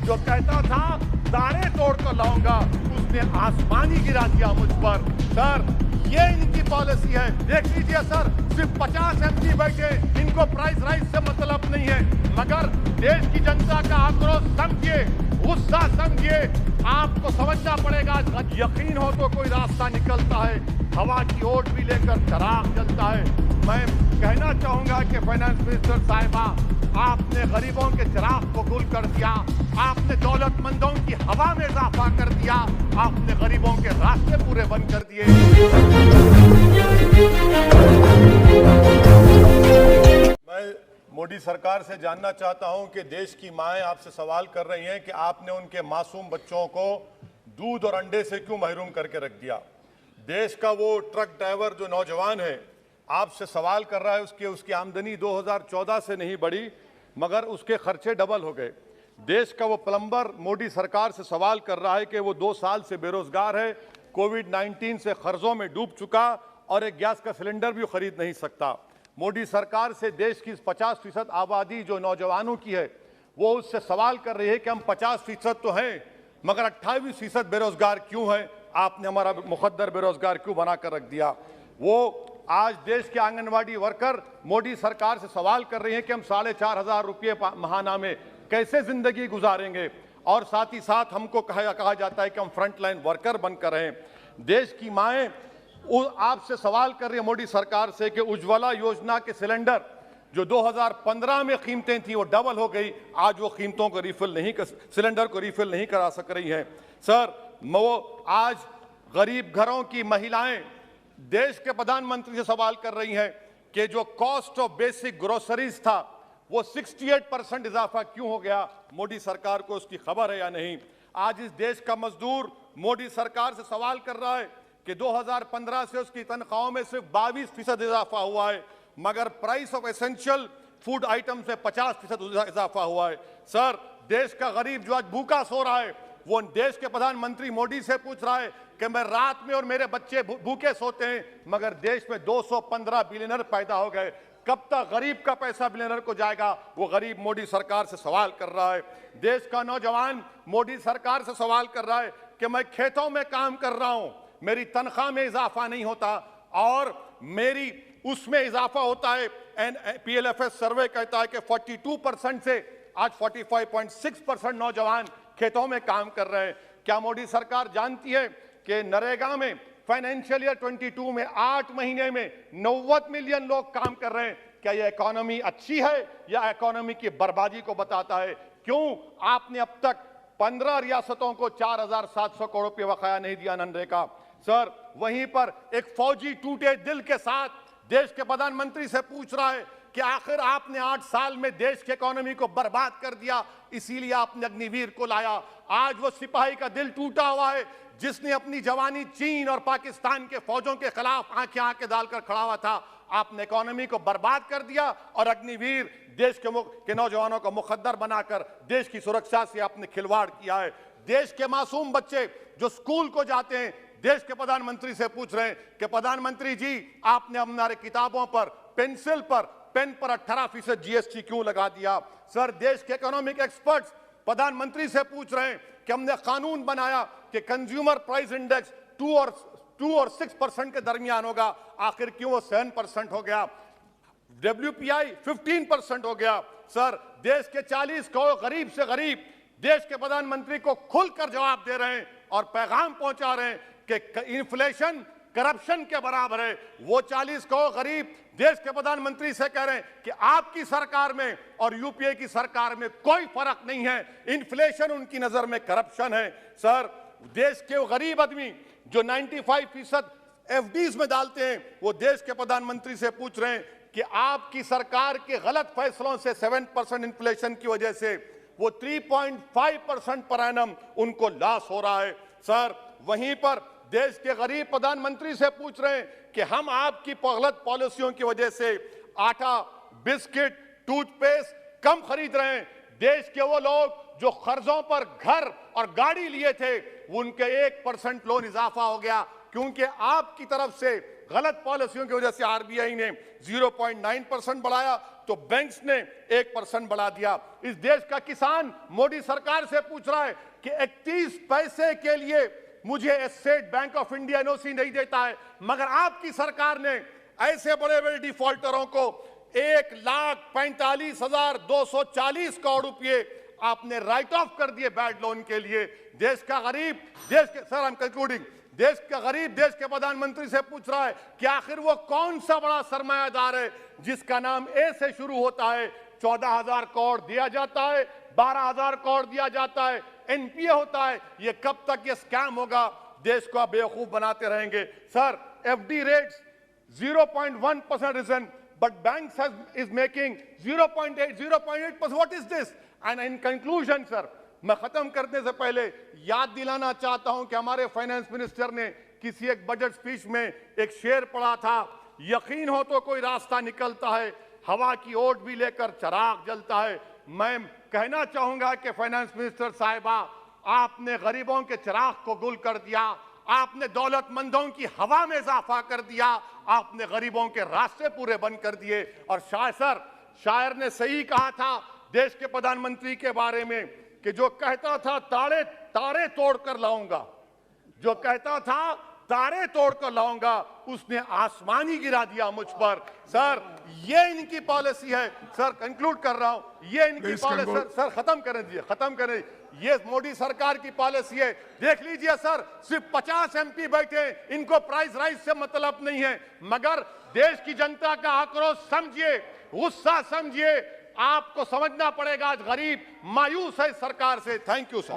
जो कहता था तारे तोड़ कर लाऊंगा, उसने आसमानी गिरा दिया मुझ पर। सर, ये इनकी पॉलिसी है। देख लीजिए सर, सिर्फ 50 एमपी बैठे, इनको प्राइस राइज से मतलब नहीं है, मगर देश की जनता का आक्रोश समझिए, गुस्सा समझिए। आपको समझना पड़ेगा, यकीन हो तो कोई रास्ता निकलता है। हवा की ओट भी लेकर चराग जलता है। मैं कहना चाहूंगा कि फाइनेंस मिनिस्टर साहिबा, आपने गरीबों के चिराग को गुल कर दिया, आपने दौलतमंदों की हवा में इजाफा कर दिया, आपने गरीबों के रास्ते पूरे बंद कर दिए। मैं मोदी सरकार से जानना चाहता हूं कि देश की माएं आपसे सवाल कर रही हैं कि आपने उनके मासूम बच्चों को दूध और अंडे से क्यों महरूम करके रख दिया। देश का वो ट्रक ड्राइवर जो नौजवान है आपसे सवाल कर रहा है, उसकी आमदनी 2014 से नहीं बढ़ी, मगर उसके खर्चे डबल हो गए। देश का वो प्लम्बर मोदी सरकार से सवाल कर रहा है कि वो 2 साल से बेरोजगार है, कोविड-19 से कर्जों में डूब चुका और एक गैस का सिलेंडर भी खरीद नहीं सकता। मोदी सरकार से देश की 50% आबादी जो नौजवानों की है, वो उससे सवाल कर रही है कि हम 50% तो हैं, मगर 28% बेरोजगार क्यों हैं? आपने हमारा मुकद्दर बेरोजगार क्यों बनाकर रख दिया? वो आज देश के आंगनवाड़ी वर्कर मोदी सरकार से सवाल कर रहे हैं कि हम 4,500 रुपये महाना में कैसे जिंदगी गुजारेंगे, और साथ ही साथ हमको कहा जाता है कि हम फ्रंट लाइन वर्कर बनकर रहें। देश की माएं आपसे सवाल कर रही है मोदी सरकार से कि उज्ज्वला योजना के सिलेंडर जो 2015 में कीमतें थी वो डबल हो गई, आज वो कीमतों को सिलेंडर को रिफिल नहीं करा सक रही हैं। सर, वो आज गरीब घरों की महिलाएं देश के प्रधानमंत्री से सवाल कर रही हैं कि जो कॉस्ट ऑफ बेसिक ग्रोसरीज था वो 68% इजाफा क्यों हो गया? मोदी सरकार को उसकी खबर है या नहीं? आज इस देश का मजदूर मोदी सरकार से सवाल कर रहा है कि 2015 से उसकी तनख्वाहों में सिर्फ 22% इजाफा हुआ है, मगर price of essential food item से 50% इजाफा हुआ है। सर, देश का गरीब जो आज भूखा सो रहा है, वो देश के प्रधानमंत्री मोदी से पूछ रहा है कि मैं रात में और मेरे बच्चे भूखे सोते हैं, मगर देश में 215 बिलियनर पैदा हो गए, कब तक गरीब का पैसा बिलियनर को जाएगा? वो गरीब मोदी सरकार से सवाल कर रहा है। देश का नौजवान मोदी सरकार से सवाल कर रहा है कि मैं खेतों में काम कर रहा हूं, मेरी तनख्वाह में इजाफा नहीं होता और मेरी उसमें इजाफा होता है। PLFS सर्वे कहता है कि 42% से आज 45.6% नौजवान खेतों में काम कर रहे हैं। क्या मोदी सरकार जानती है कि नरेगा में फाइनेंशियल ईयर 22 में 8 महीने में 90 मिलियन लोग काम कर रहे हैं? क्या यह इकोनॉमी अच्छी है या इकोनॉमी की बर्बादी को बताता है? क्यों आपने अब तक 15 रियासतों को 4,700 करोड़ रुपये बकाया नहीं दिया मनरेगा? सर, वहीं पर एक फौजी टूटे दिल के साथ देश के प्रधानमंत्री से पूछ रहा है कि आखिर आपने 8 साल में देश की इकोनॉमी को बर्बाद कर दिया, इसीलिए आपने अग्निवीर को लाया। आज वो सिपाही का दिल टूटा हुआ है जिसने अपनी जवानी चीन और पाकिस्तान के फौजों के खिलाफ आंखें डालकर खड़ा हुआ था। आपने इकोनॉमी को बर्बाद कर दिया और अग्निवीर देश के नौजवानों को मुकद्दर बनाकर देश की सुरक्षा से आपने खिलवाड़ किया है। देश के मासूम बच्चे जो स्कूल को जाते हैं, देश के प्रधानमंत्री से पूछ रहे हैं कि प्रधानमंत्री जी, आपने हमारे किताबों पर, पेंसिल पर, पेन पर 18% GST क्यों लगा दिया? सर, देश के इकोनॉमिक एक्सपर्ट्स प्रधानमंत्री से पूछ रहे हैं कि हमने कानून बनाया कि कंज्यूमर प्राइस इंडेक्स 2 और 6% के दरमियान होगा, आखिर क्यों वो 7% हो गया? WPI 15% हो गया। सर, देश के 40 करोड़ गरीब से गरीब देश के प्रधानमंत्री को खुलकर जवाब दे रहे हैं और पैगाम पहुंचा रहे हैं कि इन्फ्लेशन करप्शन के बराबर है। वो 40 करोड़ गरीब देश के प्रधानमंत्री से कह रहे हैं कि आपकी सरकार में और यूपीए की सरकार में कोई फर्क नहीं है, इन्फ्लेशन उनकी नजर में करप्शन है। सर, देश के गरीब आदमी जो 95% FDs में डालते हैं, वो देश के प्रधानमंत्री से पूछ रहे हैं कि आपकी सरकार के गलत फैसलों से 7% इन्फ्लेशन की वजह से वो 3.5% पर एनम उनको लॉस हो रहा है। सर, वहीं पर देश के गरीब प्रधानमंत्री से पूछ रहे हैं कि हम आपकी गलत पॉलिसियों की वजह से आटा, बिस्किट, टूथपेस्ट कम खरीद रहे हैं। देश के वो लोग जो कर्जों पर घर और गाड़ी लिए थे, उनके 1% लोन इजाफा हो गया क्योंकि आपकी तरफ से गलत पॉलिसियों की वजह से आरबीआई ने 0.9% बढ़ाया तो बैंक्स ने 1% बढ़ा दिया। इस देश का किसान मोदी सरकार से पूछ रहा है कि 31 पैसे के लिए मुझे state bank of India NOC नहीं देता है, मगर आपकी सरकार ने ऐसे बड़े बड़े डिफॉल्टरों को 1,45,240 करोड़ रुपए आपने राइट ऑफ कर दिए बैड लोन के लिए। देश का गरीब, देश के सर आई एम कंक्लूडिंग, देश का गरीब देश के प्रधानमंत्री से पूछ रहा है कि आखिर वो कौन सा बड़ा सरमायादार है जिसका नाम ए से शुरू होता है। 14,000 करोड़ दिया जाता है, 12,000 करोड़ दिया जाता है, एनपीए होता है। ये कब तक ये स्कैम होगा? देश को आप बेवकूफ बनाते रहेंगे। Sir, FD rates 0.1% risen, but banks is making 0.8%. What is this? And in conclusion, sir, मैं खत्म करने से पहले याद दिलाना चाहता हूं कि हमारे फाइनेंस मिनिस्टर ने किसी एक बजट स्पीच में एक शेर पढ़ा था, यकीन हो तो कोई रास्ता निकलता है, हवा की ओट भी लेकर चिराग जलता है। मैं कहना चाहूंगा कि फाइनेंस मिनिस्टर साहिबा, आपने गरीबों के चिराग को गुल कर दिया, आपने दौलतमंदों की हवा में इजाफा कर दिया, आपने गरीबों के रास्ते पूरे बंद कर दिए। और शायर ने सही कहा था देश के प्रधानमंत्री के बारे में कि जो कहता था तारे तोड़कर लाऊंगा, जो कहता था तारे तोड़कर लाऊंगा, उसने आसमान ही गिरा दिया मुझ पर। सर, ये इनकी पॉलिसी है। सर, कंक्लूड कर रहा हूं, ये इनकी पॉलिसी। सर, खत्म करें। ये मोदी सरकार की पॉलिसी है। देख लीजिए सर, सिर्फ 50 एमपी बैठे, इनको प्राइस राइज से मतलब नहीं है, मगर देश की जनता का आक्रोश समझिए, गुस्सा समझिए। आपको समझना पड़ेगा, आज गरीब मायूस है सरकार से। Thank you sir.